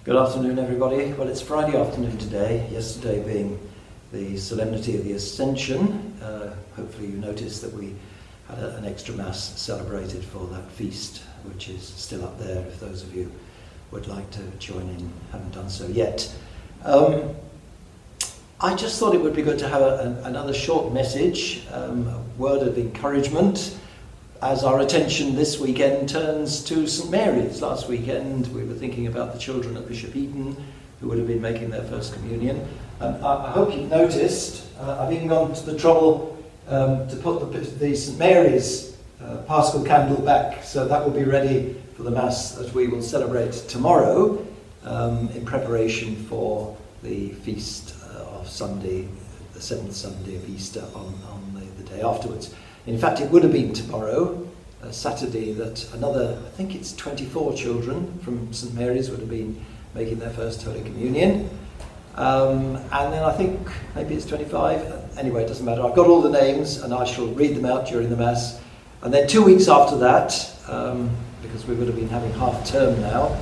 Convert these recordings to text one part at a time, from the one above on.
Good afternoon, everybody. Well, it's Friday afternoon today, yesterday being the Solemnity of the Ascension. Hopefully you noticed that we had an extra Mass celebrated for that feast, which is still up there if those of you would like to join in, haven't done so yet. I just thought it would be good to have another short message, a word of encouragement, as our attention this weekend turns to St Mary's. Last weekend we were thinking about the children at Bishop Eton who would have been making their first communion. I hope you've noticed, I've even gone to the trouble to put the St Mary's Paschal candle back, so that will be ready for the Mass that we will celebrate tomorrow in preparation for the feast of Sunday, the 7th Sunday of Easter on the day afterwards. In fact, it would have been tomorrow, Saturday, that another, I think it's 24 children from St Mary's would have been making their first Holy Communion. And then I think maybe it's 25. Anyway, it doesn't matter. I've got all the names and I shall read them out during the Mass. And then 2 weeks after that, because we would have been having half term now,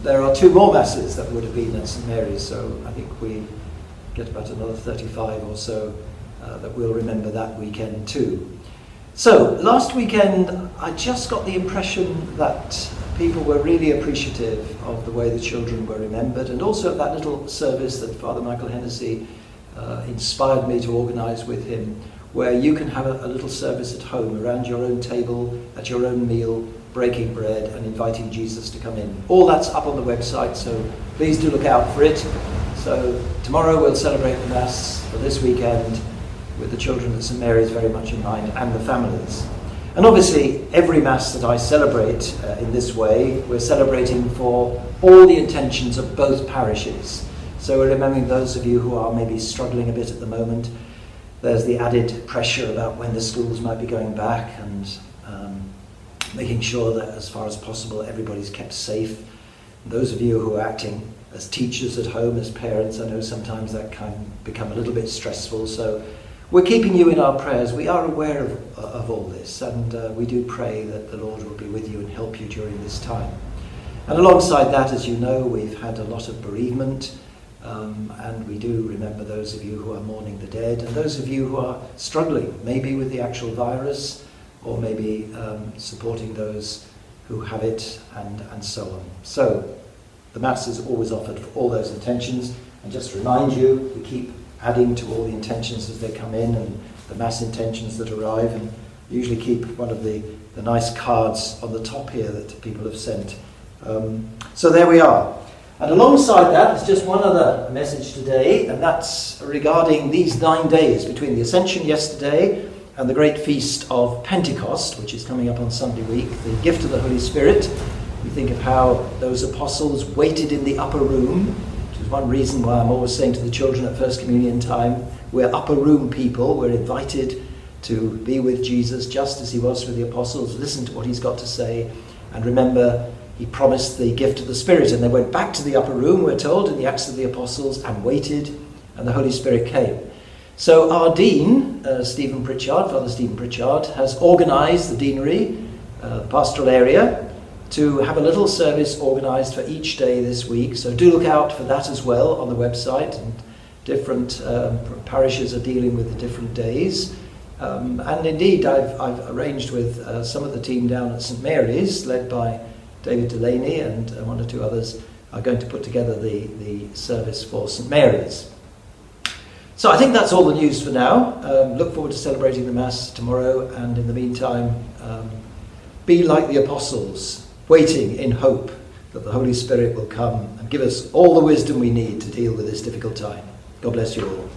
there are 2 more Masses that would have been at St Mary's. So I think we get about another 35 or so that we'll remember that weekend too. So last weekend I just got the impression that people were really appreciative of the way the children were remembered, and also at that little service that Father Michael Hennessy inspired me to organise with him, where you can have a little service at home around your own table at your own meal, breaking bread and inviting Jesus to come in. All that's up on the website, so please do look out for it. So tomorrow we'll celebrate the Mass for this weekend with the children at St Mary's very much in mind, and the families. And obviously every Mass that I celebrate in this way, we're celebrating for all the intentions of both parishes. So we're remembering those of you who are maybe struggling a bit at the moment. There's the added pressure about when the schools might be going back, and making sure that as far as possible everybody's kept safe. And those of you who are acting as teachers at home, as parents, I know sometimes that can become a little bit stressful, so we're keeping you in our prayers. We are aware of all this, and we do pray that the Lord will be with you and help you during this time. And alongside that, as you know, we've had a lot of bereavement, and we do remember those of you who are mourning the dead, and those of you who are struggling, maybe with the actual virus, or maybe supporting those who have it, and so on. So the Mass is always offered for all those intentions, and just to remind you, we keep adding to all the intentions as they come in, and the Mass intentions that arrive, and usually keep one of the nice cards on the top here that people have sent. So there we are. And alongside that, there's just one other message today, and that's regarding these 9 days between the Ascension yesterday and the great feast of Pentecost, which is coming up on Sunday week, the gift of the Holy Spirit. We think of how those apostles waited in the upper room, which is one reason why I'm always saying to the children at First Communion time, we're upper room people, we're invited to be with Jesus just as he was with the apostles, listen to what he's got to say, and remember he promised the gift of the Spirit, and they went back to the upper room, we're told, in the Acts of the Apostles, and waited, and the Holy Spirit came. So our Dean, Father Stephen Pritchard, has organised the deanery, pastoral area, to have a little service organised for each day this week. So do look out for that as well on the website, and different parishes are dealing with the different days. And indeed, I've arranged with some of the team down at St Mary's, led by David Delaney, and 1 or 2 others are going to put together the service for St Mary's. So I think that's all the news for now. Look forward to celebrating the Mass tomorrow, and in the meantime, be like the apostles, waiting in hope that the Holy Spirit will come and give us all the wisdom we need to deal with this difficult time. God bless you all.